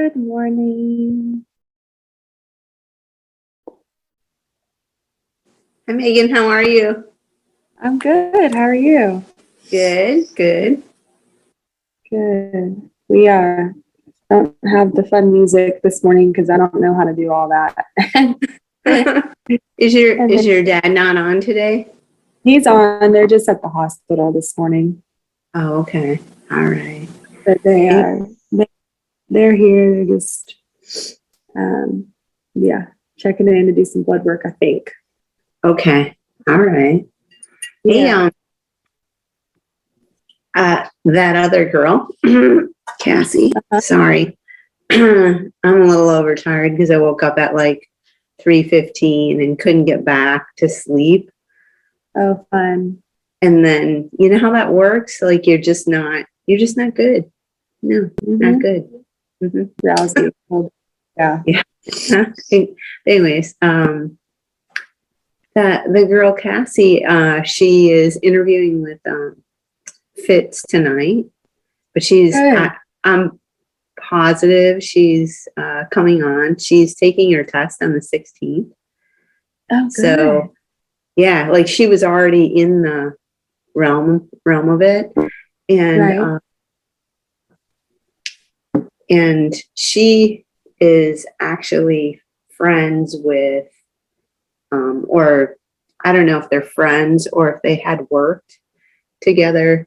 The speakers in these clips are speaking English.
Good morning. Hi, Megan. How are you? I'm good. How are you? Good, good. Good. We don't have the fun music this morning because I don't know how to do all that. Is And then your dad not on today? he's on. They're just at the hospital this morning, Oh, okay. All right. but they're here. They're just um, yeah, checking in to do some blood work, I think. Okay. All right. Hey, Yeah. that other girl, Cassie. Uh-huh. Sorry, I'm a little overtired because I woke up at like 3:15 and couldn't get back to sleep. Oh, fun. And then you know how that works? Like you're just not good. No, not Mm-hmm. good. Mm-hmm. Drowsy. Yeah. Yeah. Anyways, that the girl Cassie, she is interviewing with Fitz tonight, but Good. I'm positive she's coming on. She's taking her test on the 16th. Oh, good. So yeah, like she was already in the realm of it, and Right. and she is actually friends with or I don't know if they're friends or if they had worked together.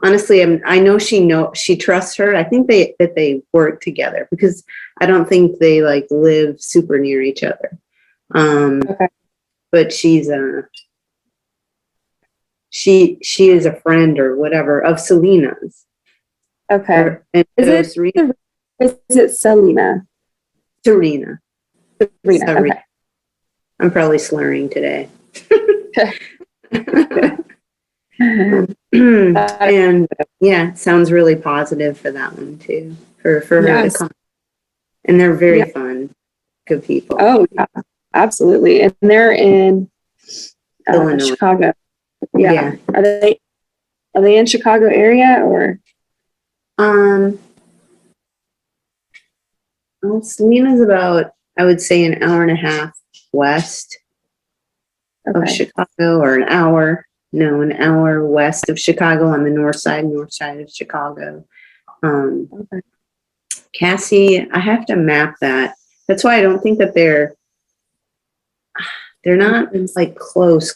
Honestly, I know she trusts her. I think they work together because I don't think they like live super near each other. Okay. But she is a friend or whatever of Selena's. Okay. And Is so it Selena? Serena. Serena. Okay. I'm probably slurring today. And yeah, sounds really positive for that one too. For her to come. And they're very fun, good people. Oh, yeah, absolutely. And they're in Illinois. Chicago. Yeah. Are they in Chicago area or? Well, Selena's about, I would say, an hour and a half west of Chicago, or an hour west of Chicago on the north side of Chicago. Cassie, I have to map that. That's why I don't think that they're not like close,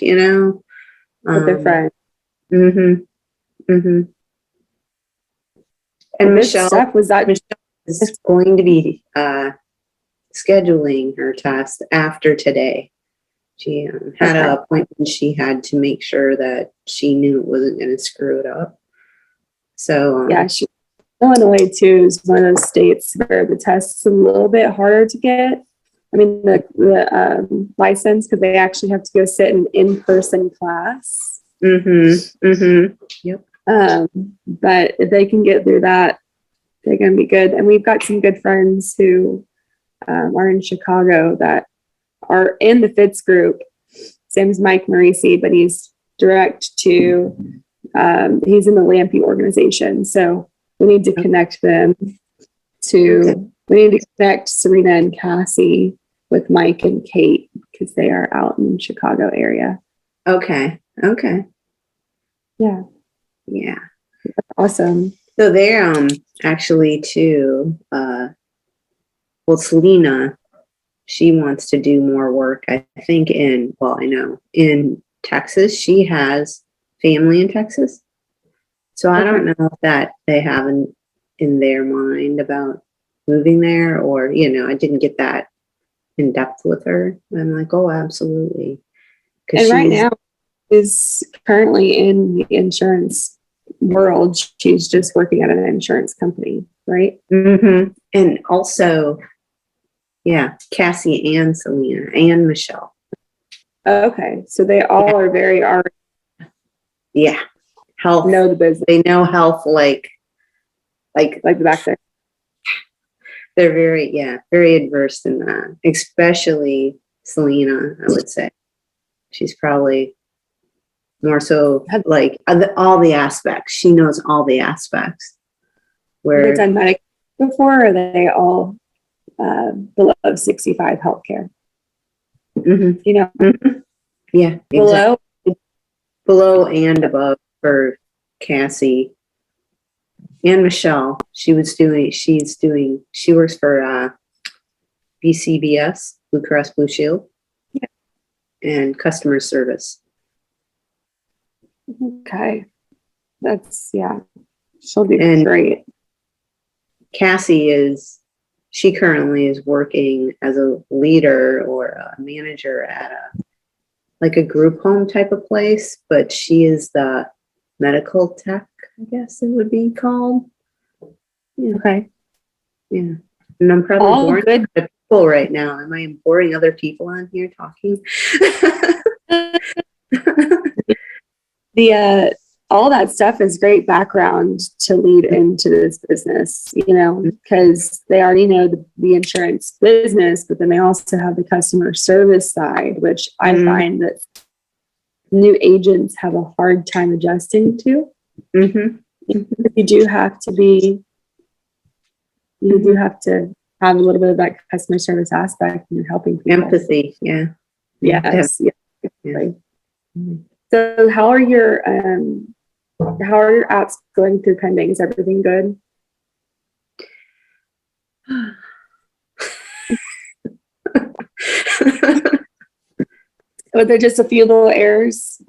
you know? But they're friends. Mm-hmm. And Michelle is going to be scheduling her test after today. She had an appointment she had to make sure that she knew it wasn't going to screw it up. So Illinois too is one of those states where the test's a little bit harder to get. I mean, the license, because they actually have to go sit in in-person class. Yep. But if they can get through that, they're going to be good. And we've got some good friends who are in Chicago that are in the Fitz group. Same as Mike Marisi, but he's direct to, he's in the Lampe organization. So we need to connect them we need to connect Serena and Cassie with Mike and Kate because they are out in Chicago area. Okay. Yeah. That's awesome. So they're actually too, well, Selena, she wants to do more work, I think, in Texas. She has family in Texas. So I don't know if that they have in their mind about moving there, or, I didn't get that in depth with her. I'm like, oh, absolutely. And right now is currently in the insurance world. She's just working at an insurance company, right? And also, Cassie and Selena and Michelle. Okay, so they all are very health. Know the business. They know health like back there. They're very adverse in that, especially Selena. I would say she's probably more so like all the aspects. She knows all the aspects. Where they've done before? Or are they all below 65 healthcare? Mhm. You know, Yeah, exactly. below. Below and above for Cassie and Michelle. She works for BCBS, Blue Cross Blue Shield, Yeah. and customer service. Okay, that's she'll do And great. She currently is working as a leader or a manager at a group home type of place, but she is the medical tech, I guess it would be called. Yeah. Okay, Yeah. And I'm probably all boring good. other people right now. Am I boring other people on here talking? The all that stuff is great background to lead into this business, because they already know the insurance business, but then they also have the customer service side, which I find that new agents have a hard time adjusting to. You do have to have a little bit of that customer service aspect when you're helping people. Empathy, yeah. Yes. Yeah. Yeah. So how are your apps going through pending? Is everything good? Were there just a few little errors?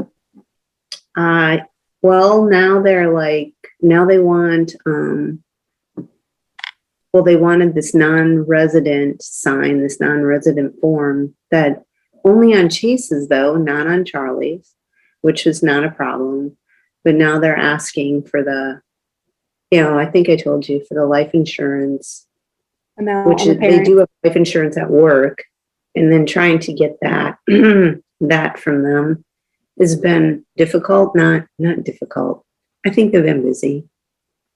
Well, now they wanted this non-resident sign, this non-resident form that only on Chase's though, not on Charlie's, which was not a problem. But now they're asking for I think I told you, for the life insurance, which they do have life insurance at work, and then trying to get that that from them has been difficult. Not difficult. I think they've been busy,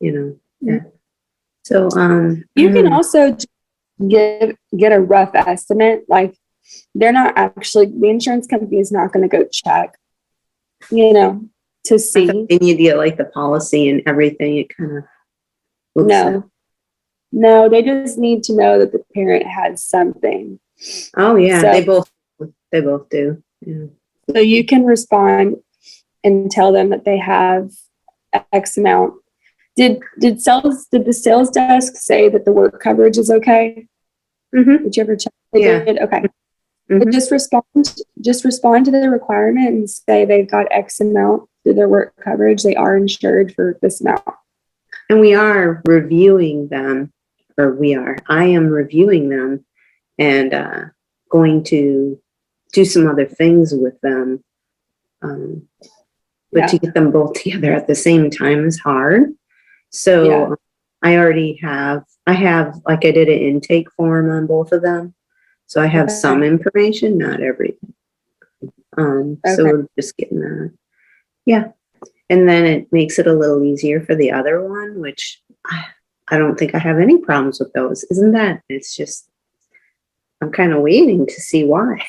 Yeah. So you can also get a rough estimate. Like, they're not actually, the insurance company is not going to go check, to see. they need to get like the policy and everything. It kind of no, they just need to know that the parent has something. Oh yeah, so, they both do. Yeah. So you can respond and tell them that they have X amount. Did the sales desk say that the work coverage is okay? Did you ever check? They did? Okay. But just respond to the requirement and say they've got X amount to their work coverage. They are insured for this amount. And we are reviewing them, I am reviewing them and going to do some other things with them. But to get them both together at the same time is hard. So I have, like, I did an intake form on both of them. So I have some information, not everything. So we're just getting that. Yeah. And then it makes it a little easier for the other one, which I don't think I have any problems with those. Isn't that? It's just, I'm kind of waiting to see why.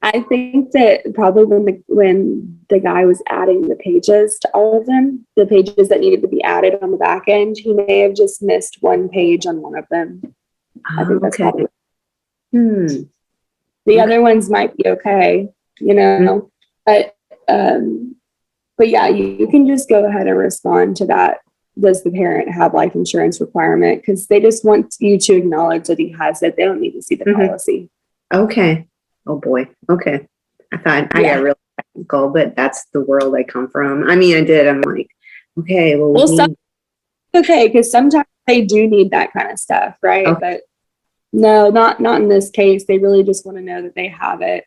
I think that probably when the guy was adding the pages to all of them, the pages that needed to be added on the back end, he may have just missed one page on one of them. I think that's probably. The other ones might be okay, but yeah, you can just go ahead and respond to that. Does the parent have life insurance requirement? Because they just want you to acknowledge that he has it. They don't need to see the policy. Okay. Oh boy. Okay. I thought I got really technical, but that's the world I come from. I mean, I did. I'm like, okay, well, okay, because sometimes they do need that kind of stuff, right? Okay. But no, not in this case. They really just want to know that they have it.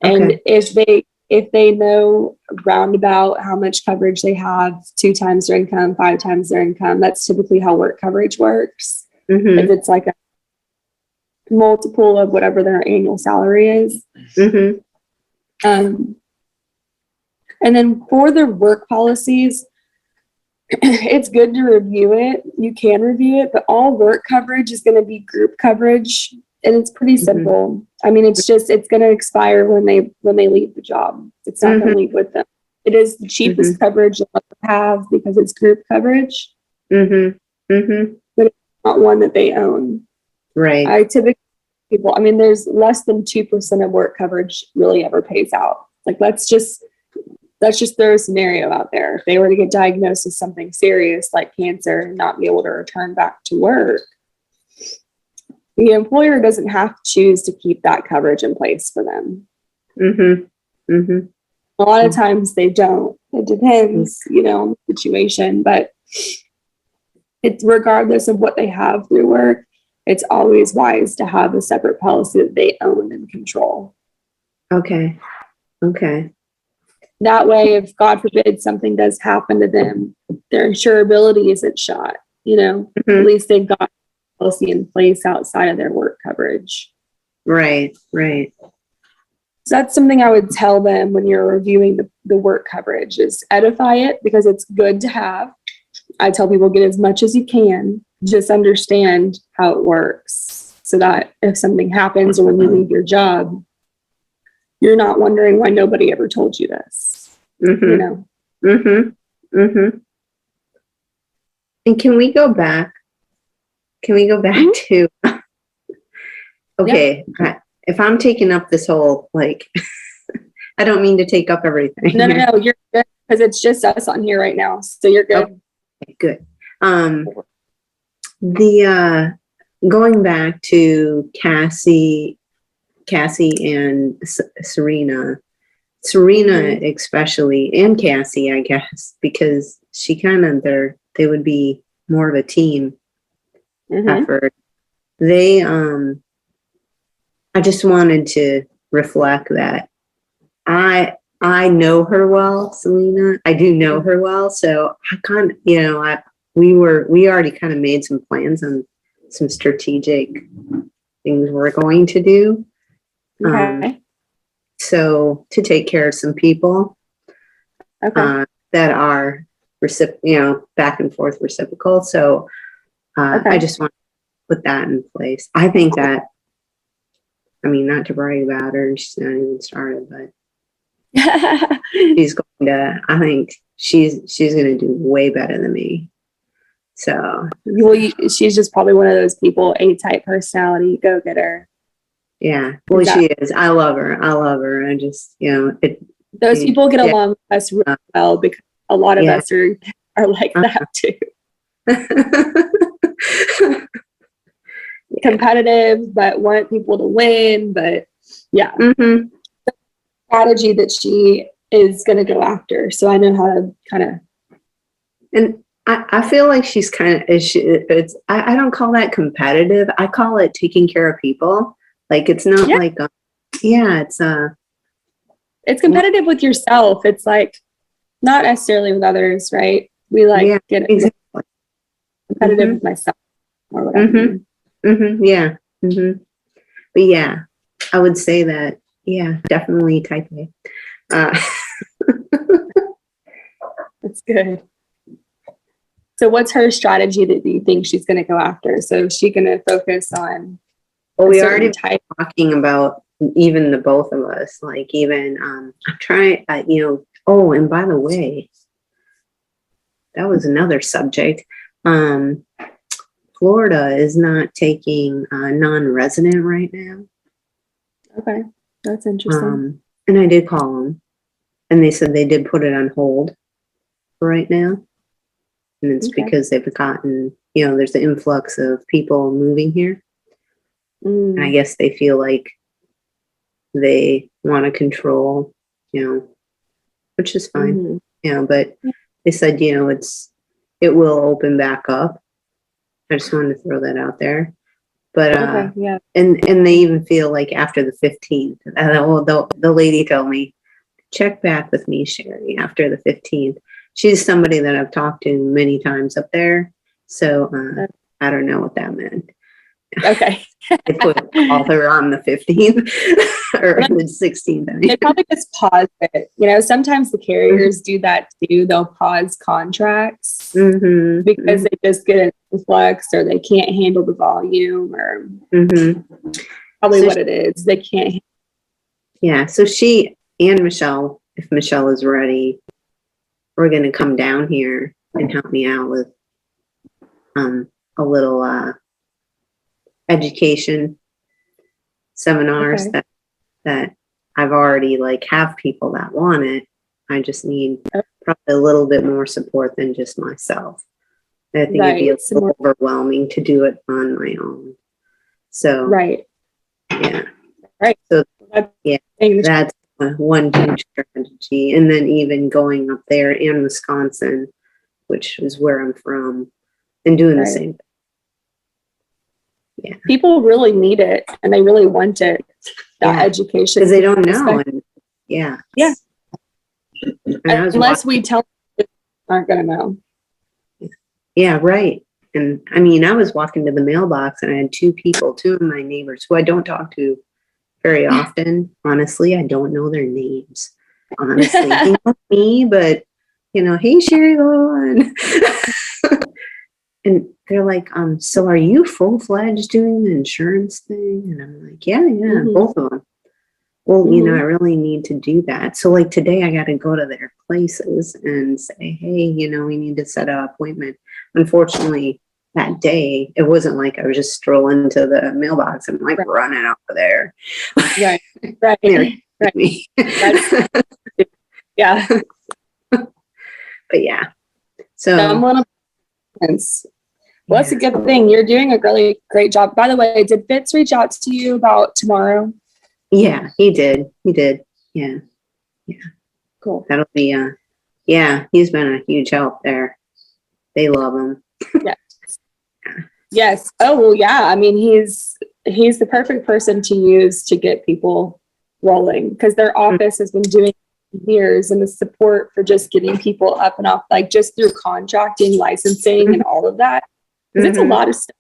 And if they know roundabout how much coverage they have, 2 times their income, 5 times their income, that's typically how work coverage works. If it's like a multiple of whatever their annual salary is. And then for the work policies, it's good to review it. You can review it, but all work coverage is going to be group coverage, and it's pretty simple. I mean, it's going to expire when they leave the job. It's not going to leave with them. It is the cheapest coverage you'll ever have because it's group coverage. Mm-hmm. Mm-hmm. not one that they own. Right. I typically people, I mean, there's less than 2% of work coverage really ever pays out. Like, let's just throw a scenario out there. If they were to get diagnosed with something serious like cancer and not be able to return back to work, the employer doesn't have to choose to keep that coverage in place for them. Mm-hmm. Mm-hmm. A lot of times they don't. It depends, on the situation, but it's regardless of what they have through work, it's always wise to have a separate policy that they own and control. Okay. Okay. That way, if God forbid something does happen to them, their insurability isn't shot. Mm-hmm. At least they've got a policy in place outside of their work coverage. Right. Right. So that's something I would tell them when you're reviewing the work coverage is edify it because it's good to have. I tell people get as much as you can, just understand how it works so that if something happens or when you leave your job, you're not wondering why nobody ever told you this. Mm-hmm. Mm-hmm. Mm-hmm. And can we go back? Mm-hmm. To, okay, if I'm taking up this whole, I don't mean to take up everything. No, you're good because it's just us on here right now. So you're good. Okay, good. The going back to Cassie and Serena, Mm-hmm. especially, and Cassie, I guess, because she kind of they would be more of a team effort. They I just wanted to reflect that I know her well, Selena. I do know her well, so I kind of, we already kind of made some plans on some strategic things we're going to do. Okay. So to take care of some people that are back and forth reciprocal. So I just want to put that in place. I think that, not to brag about her, she's not even started, but she's going to, I think she's going to do way better than me. So she's just probably one of those people, A-type personality, go get her. Yeah, well, she is. I love her. I just, those people get along with us really well because a lot of us are like that too. Competitive, but want people to win. But yeah, the strategy that she is going to go after. So I know how to kind of. And I feel like she's kind of, I don't call that competitive. I call it taking care of people. Like, it's not it's competitive with yourself. It's like not necessarily with others, right? We get exactly competitive with myself or whatever. Yeah. But yeah, I would say that, definitely type A. That's good. So what's her strategy that you think she's going to go after? So is she going to focus on we already talking about even the both of us, like even I'm trying, and by the way, that was another subject. Florida is not taking non-resident right now. Okay, that's interesting. And I did call them, and they said they did put it on hold for right now, and it's because they've gotten, there's an influx of people moving here. And I guess they feel like they want to control, which is fine. But they said, it will open back up. I just wanted to throw that out there. But and they even feel like after the 15th, the lady told me, check back with me, Sherry, after the 15th. She's somebody that I've talked to many times up there. So I don't know what that meant. Okay. They call her on the 15th or the 16th. They probably just pause it. Sometimes the carriers do that too. They'll pause contracts because they just get an influx or they can't handle the volume or probably what it is. They can't. Yeah. So she and Michelle, if Michelle is ready, we're going to come down here and help me out with a little education seminars Okay. that I've already like have people that want it. I just need Okay. probably a little bit more support than just myself. I think it'd be a Right. Some little more, overwhelming to do it on my own. So right. yeah. Right. So That's yeah, the thing. that's one huge strategy. And then even going up there in Wisconsin, which is where I'm from, and doing the Right. same thing. Yeah. People really need it and they really want it. That Yeah. education. Because they don't know. And yeah. Yeah. And I was Unless we tell them, they aren't going to know. yeah, right. And I mean, I was walking to the mailbox and I had two of my neighbors who I don't talk to very often. Honestly, I don't know their names. Honestly, they know me, but you know, hey, Sherry Lynn. And they're like, so are you full-fledged doing the insurance thing? And I'm like, yeah, Mhm. both of them. Well, you know, I Mhm. really need to do that. So like today I got to go to their places and say, hey, you know, we need to set an appointment. Unfortunately, that day, it wasn't like I was just strolling to the mailbox and like Right. running over there. Right. Right. They're Right. me. Yeah. But yeah. So Someone appointments. Well, that's a yeah. good thing. You're doing a really great job. By the way, did Fitz reach out to you about tomorrow? Yeah, he did. He did. Yeah. Yeah. Cool. That'll be yeah, he's been a huge help there. They love him. Yes. Yes. Oh, well, yeah. I mean, he's the perfect person to use to get people rolling because their office has been doing years, and the support for just getting people up and off, like just through contracting, licensing, and all of that. Because it's a lot of stuff,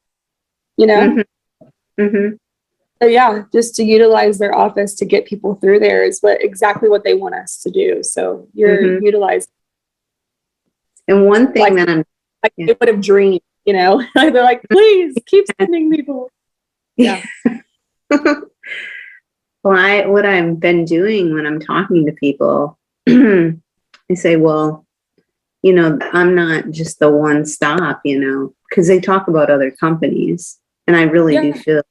you know? Mm-hmm. Mm-hmm. So yeah, just to utilize their office to get people through there is exactly what they want us to do. So you're utilizing And one thing that I'm they would have dreamed, you know? They're like, please keep sending people. Yeah. Well, what I've been doing when I'm talking to people, I say, well, you know, I'm not just the one stop, you know, because they talk about other companies. And I really do feel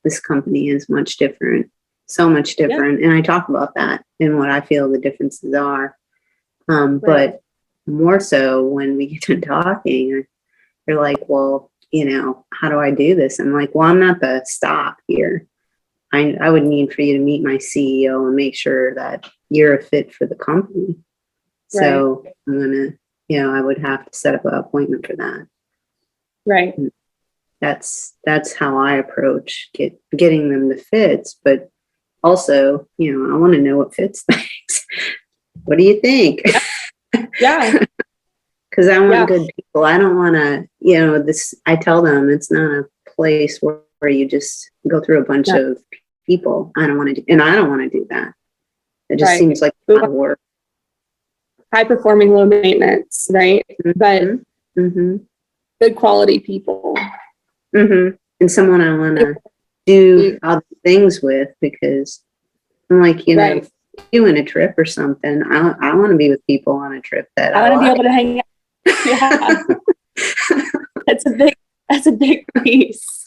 this company is much different, so much different. And I talk about that and what I feel the differences are. But more so when we get to talking, they're like, well, you know, how do I do this? I'm like, well, I'm not the stop here. I would need for you to meet my CEO and make sure that you're a fit for the company. So I'm gonna, you know, I would have to set up an appointment for that. Right. And that's how I approach getting them to Fitz. But also, you know, I want to know what Fitz thinks. What do you think? Yeah. Because I want good people. I don't want to, you know, I tell them it's not a place where you just go through a bunch of people. I don't want to do, and I don't want to do that. It just seems like a lot of work. High performing, low maintenance, right? But good quality people. And someone I want to do other things with, because I'm like, you know, doing a trip or something. I want to be with people on a trip that I want to be able to hang out. Yeah. That's a big piece.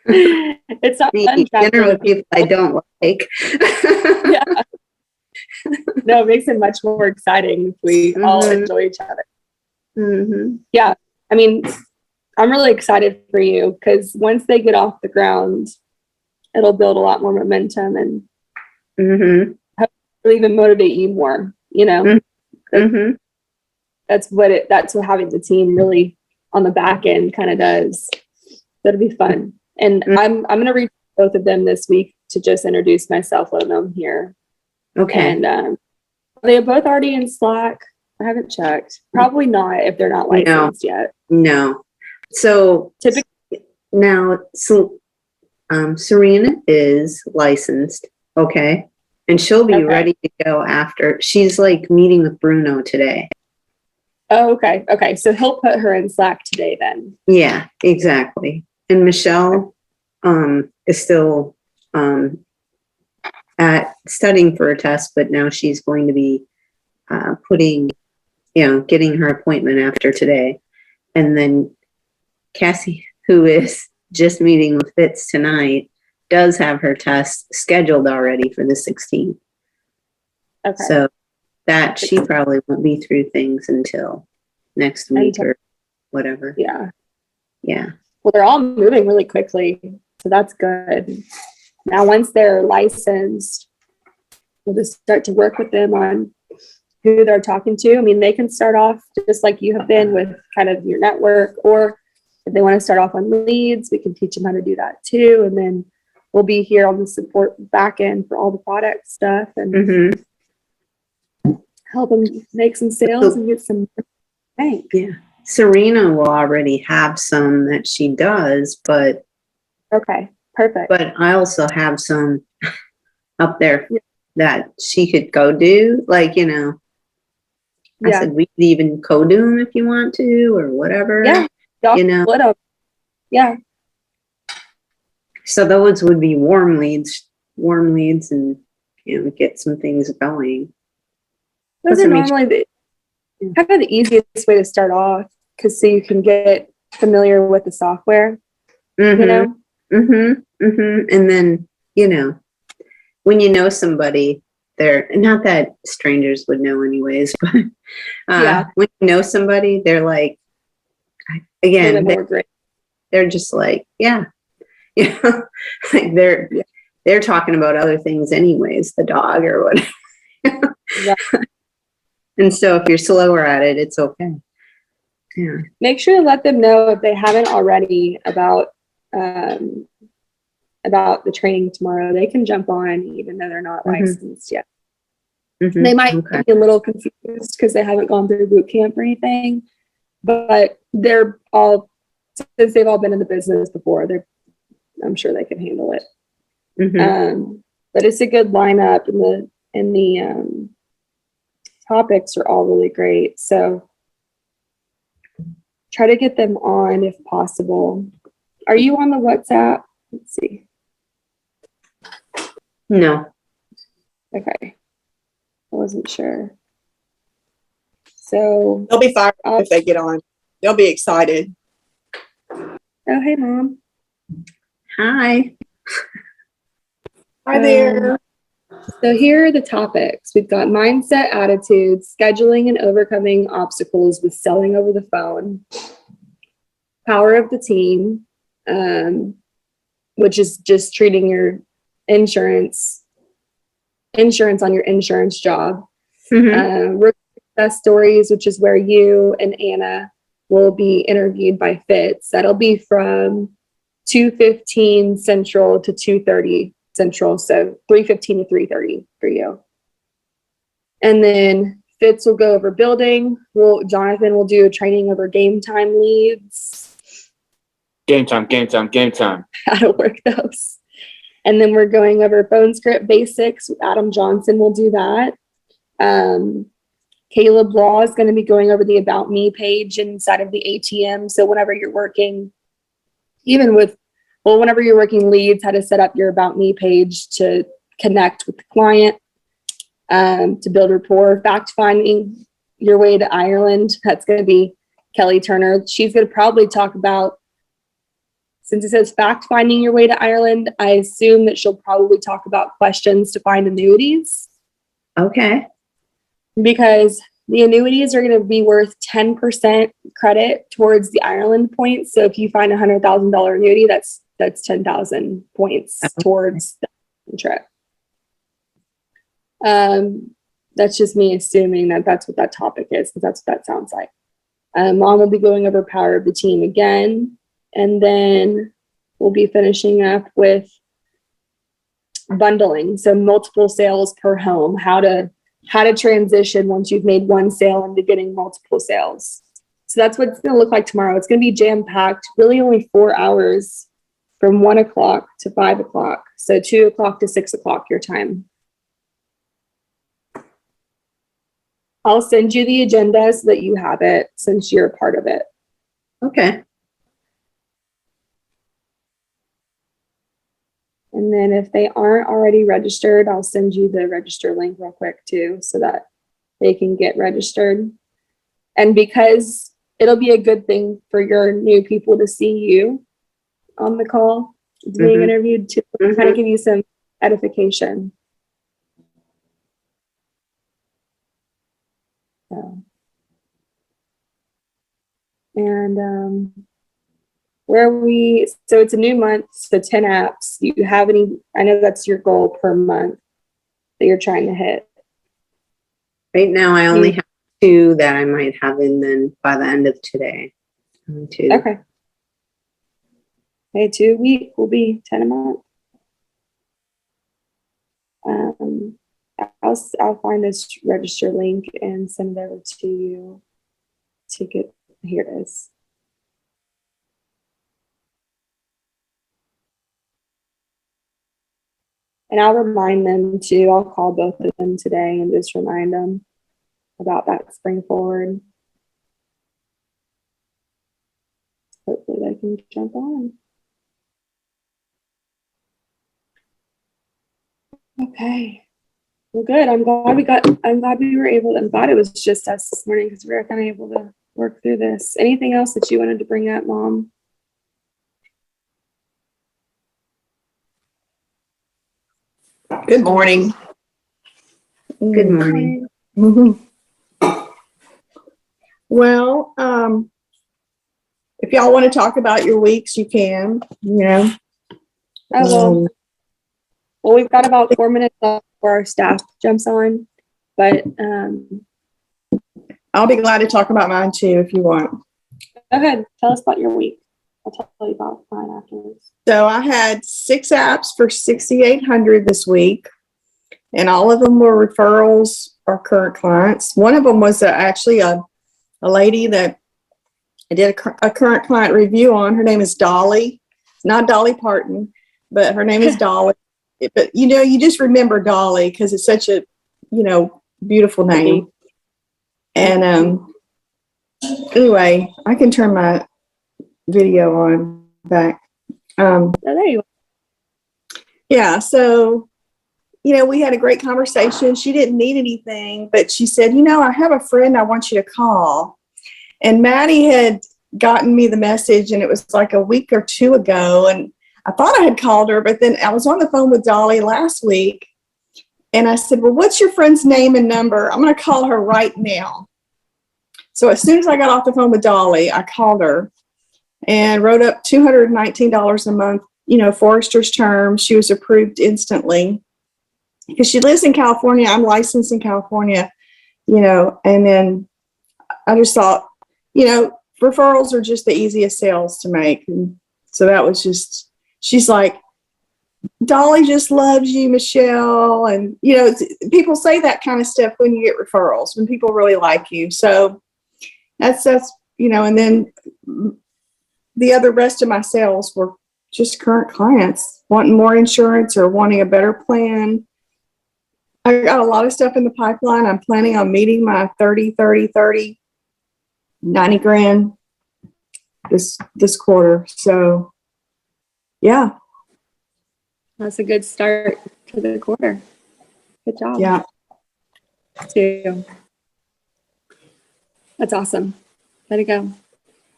It's not fun dinner with people I don't like. Yeah. No, it makes it much more exciting if we all enjoy each other. Yeah. I mean, I'm really excited for you because once they get off the ground, it'll build a lot more momentum and hopefully even motivate you more, you know? That's what having the team really on the back end kind of does. That'll be fun. And I'm going to reach both of them this week to just introduce myself, let them here. Okay. And they are both already in Slack. I haven't checked. Probably not if they're not licensed yet. No. So Typically now, Serena is licensed. Okay. And she'll be ready to go after. She's like meeting with Bruno today. Oh, okay. Okay. So he'll put her in Slack today then. Yeah, exactly. And Michelle is still studying for a test, but now she's going to be getting her appointment after today. And then Cassie, who is just meeting with Fitz tonight, does have her test scheduled already for the 16th. Okay. So that she probably won't be through things until next week or whatever. Yeah. Yeah. Well, they're all moving really quickly, so that's good. Now, once they're licensed, we'll just start to work with them on who they're talking to. I mean, they can start off just like you have been with kind of your network, or if they want to start off on leads, we can teach them how to do that too. And then we'll be here on the support back end for all the product stuff and help them make some sales and get some bank. Yeah. Serena will already have some that she does, but okay, perfect. But I also have some up there that she could go do. Like, you know, I said we could even co-do them if you want to or whatever. Yeah. You know. Yeah. So those would be warm leads and, you know, get some things going. Those are normally kind of the easiest way to start off, because so you can get familiar with the software, you know? And then, you know, when you know somebody, they're not that strangers would know anyways, but when you know somebody, they're like, again, they're just like, yeah, you know, like they're talking about other things anyways, the dog or whatever. And so if you're slower at it, it's okay. Yeah. Make sure to let them know if they haven't already about the training tomorrow. They can jump on even though they're not licensed yet. They might be a little confused because they haven't gone through boot camp or anything, but they're all, since they've all been in the business before, I'm sure they can handle it. But it's a good lineup, and the topics are all really great. So try to get them on if possible. Are you on the WhatsApp? Let's see. No. Okay. I wasn't sure. So they'll be fired up if they get on. They'll be excited. Oh, hey, Mom. Hi. Hi there. So here are the topics. We've got mindset, attitudes, scheduling and overcoming obstacles with selling over the phone, power of the team, which is just treating your insurance on your insurance job. Success stories, which is where you and Anna will be interviewed by Fitz. That'll be from 2:15 Central to 2:30 Central, so 3:15 to 3:30 for you. And then Fitz will go over building. Jonathan will do a training over game time leads. Game time. How to work those. And then we're going over phone script basics. Adam Johnson will do that. Caleb Law is going to be going over the About Me page inside of the ATM. So whenever you're working, whenever you're working leads, how to set up your About Me page to connect with the client, to build rapport. Fact finding your way to Ireland. That's going to be Kelly Turner. She's going to probably talk about, since it says fact finding your way to Ireland, I assume that she'll probably talk about questions to find annuities. Okay. Because the annuities are going to be worth 10% credit towards the Ireland points. So if you find $100,000 annuity, that's 10,000 points towards the trip. That's just me assuming that that's what that topic is, because that's what that sounds like. Mom will be going over power of the team again, and then we'll be finishing up with bundling. So multiple sales per home, how to transition once you've made one sale into getting multiple sales. So that's what it's going to look like tomorrow. It's going to be jam-packed, really only 4 hours from 1 o'clock to 5 o'clock. So 2 o'clock to 6 o'clock your time. I'll send you the agenda so that you have it since you're a part of it. Okay. And then if they aren't already registered, I'll send you the register link real quick too, so that they can get registered. And because it'll be a good thing for your new people to see you on the call being interviewed to kind of give you some edification. So. And where we, so it's a new month, so 10 apps. Do you have any, I know that's your goal per month that you're trying to hit. Right now, I only have 2 that I might have in then by the end of today. 2. Okay. Okay, 2 a week will be 10 a month. I'll find this register link and send it over to you to get, here it is. And I'll remind them too. I'll call both of them today and just remind them about that spring forward. Hopefully they can jump on. Okay. Well, good. I'm glad we were able to, I'm glad it was just us this morning because we were kind of able to work through this. Anything else that you wanted to bring up, Mom? Good morning. Good morning. Well, if y'all want to talk about your weeks, you can, you know. Oh, well, we've got about 4 minutes left before our staff jumps on, but I'll be glad to talk about mine too if you want. go ahead. Tell us about your week. I'll tell you about mine afterwards. So I had 6 apps for $6,800 this week, and all of them were referrals or current clients. One of them was actually a lady that I did a current client review on. Her name is Dolly. It's not Dolly Parton, but her name is Dolly. But, you know, you just remember Dolly because it's such a, you know, beautiful name. And anyway, I can turn my video on back. Oh, there you are. Yeah, so, you know, we had a great conversation. She didn't need anything, but she said, you know, I have a friend I want you to call. And Maddie had gotten me the message, and it was like a week or 2 ago. And I thought I had called her, but then I was on the phone with Dolly last week. And I said, well, what's your friend's name and number? I'm going to call her right now. So as soon as I got off the phone with Dolly, I called her and wrote up $219 a month, you know, Forrester's terms. She was approved instantly because she lives in California. I'm licensed in California, you know, and then I just thought, you know, referrals are just the easiest sales to make. And so that was just, she's like, Dolly just loves you, Michelle. And, you know, people say that kind of stuff when you get referrals, when people really like you. So that's, you know, and then the rest of my sales were just current clients wanting more insurance or wanting a better plan. I got a lot of stuff in the pipeline. I'm planning on meeting my 30, 90 grand this quarter. So yeah. That's a good start to the quarter. Good job. Yeah. Too. That's awesome. Let it go.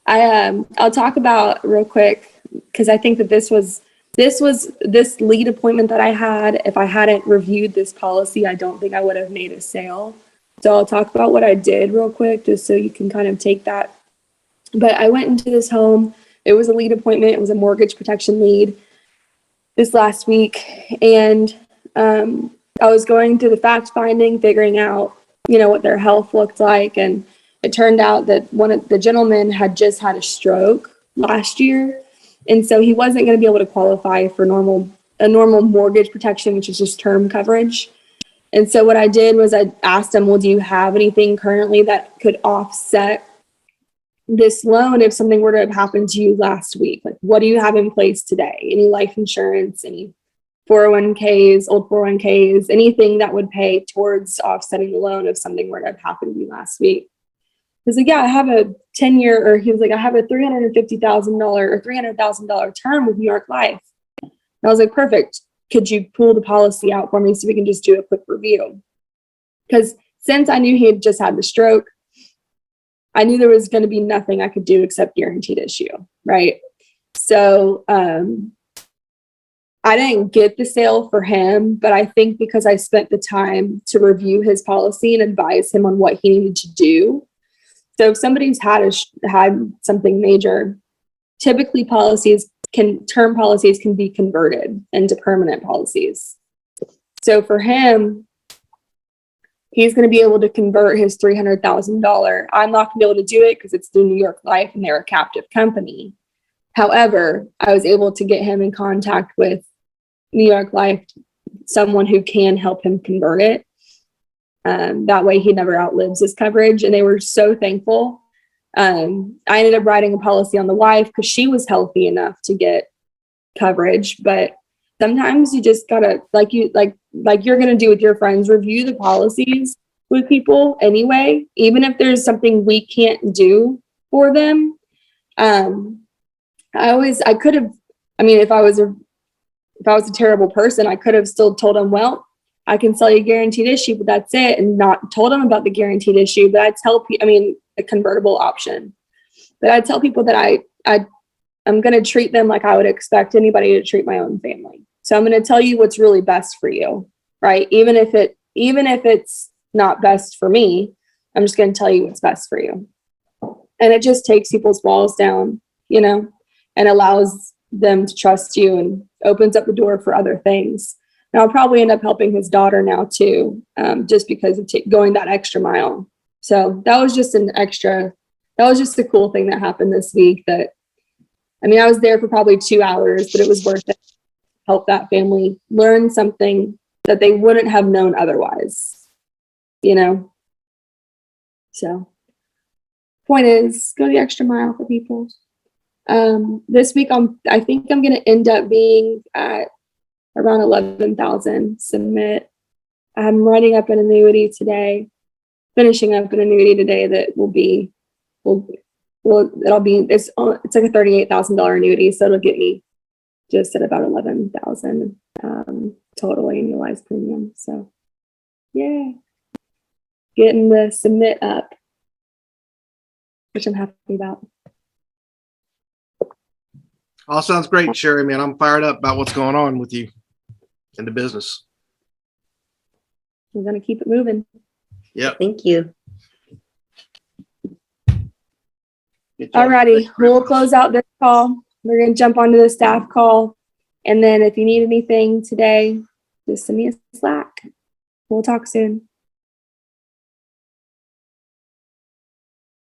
I'll talk about real quick because I think that this lead appointment that I had. If I hadn't reviewed this policy, I don't think I would have made a sale. So I'll talk about what I did real quick, just so you can kind of take that. But I went into this home. It was a lead appointment. It was a mortgage protection lead this last week, and I was going through the fact finding, figuring out, you know, what their health looked like, and it turned out that one of the gentlemen had just had a stroke last year, and so he wasn't going to be able to qualify for a normal mortgage protection, which is just term coverage. And so what I did was I asked him, well, do you have anything currently that could offset this loan if something were to have happened to you last week? Like, what do you have in place today? Any life insurance, any 401ks, old 401ks, anything that would pay towards offsetting the loan if something were to have happened to you last week? He was like, yeah, I have a 10-year, or he was like, I have a $350,000 or $300,000 term with New York Life. And I was like, perfect. Could you pull the policy out for me so we can just do a quick review? Because since I knew he had just had the stroke, I knew there was going to be nothing I could do except guaranteed issue, right? So I didn't get the sale for him, but I think because I spent the time to review his policy and advise him on what he needed to do. So if somebody's had something major, typically term policies can be converted into permanent policies. So for him, he's going to be able to convert his $300,000. I'm not going to be able to do it because it's through New York Life and they're a captive company. However, I was able to get him in contact with New York Life, someone who can help him convert it. That way he never outlives his coverage. And they were so thankful. I ended up writing a policy on the wife because she was healthy enough to get coverage. But sometimes you just gotta, like you're gonna do with your friends, review the policies with people anyway, even if there's something we can't do for them. I could have, I mean, if I was a terrible person, I could have still told them, well, I can sell you a guaranteed issue, but that's it. And not told them about the guaranteed issue, but a convertible option. But I tell people that I'm going to treat them like I would expect anybody to treat my own family. So I'm going to tell you what's really best for you, right? Even if it's not best for me, I'm just going to tell you what's best for you. And it just takes people's walls down, and allows them to trust you and opens up the door for other things. And I'll probably end up helping his daughter now too, just because of going that extra mile. So that was just a cool thing that happened this week I was there for probably 2 hours, but it was worth it to help that family learn something that they wouldn't have known otherwise, So point is, go the extra mile for people. This week, I think I'm going to end up being at around 11,000 submit. I'm writing up an annuity today, finishing up an annuity today that it's like a $38,000 annuity. So it'll get me just at about 11,000 total annualized premium. So yeah, getting the submit up, which I'm happy about. All sounds great, Sherry, man. I'm fired up about what's going on with you in the business. We're going to keep it moving. Yep. Thank you. Alrighty, we'll close out this call. We're going to jump onto the staff call. And then if you need anything today, just send me a Slack. We'll talk soon.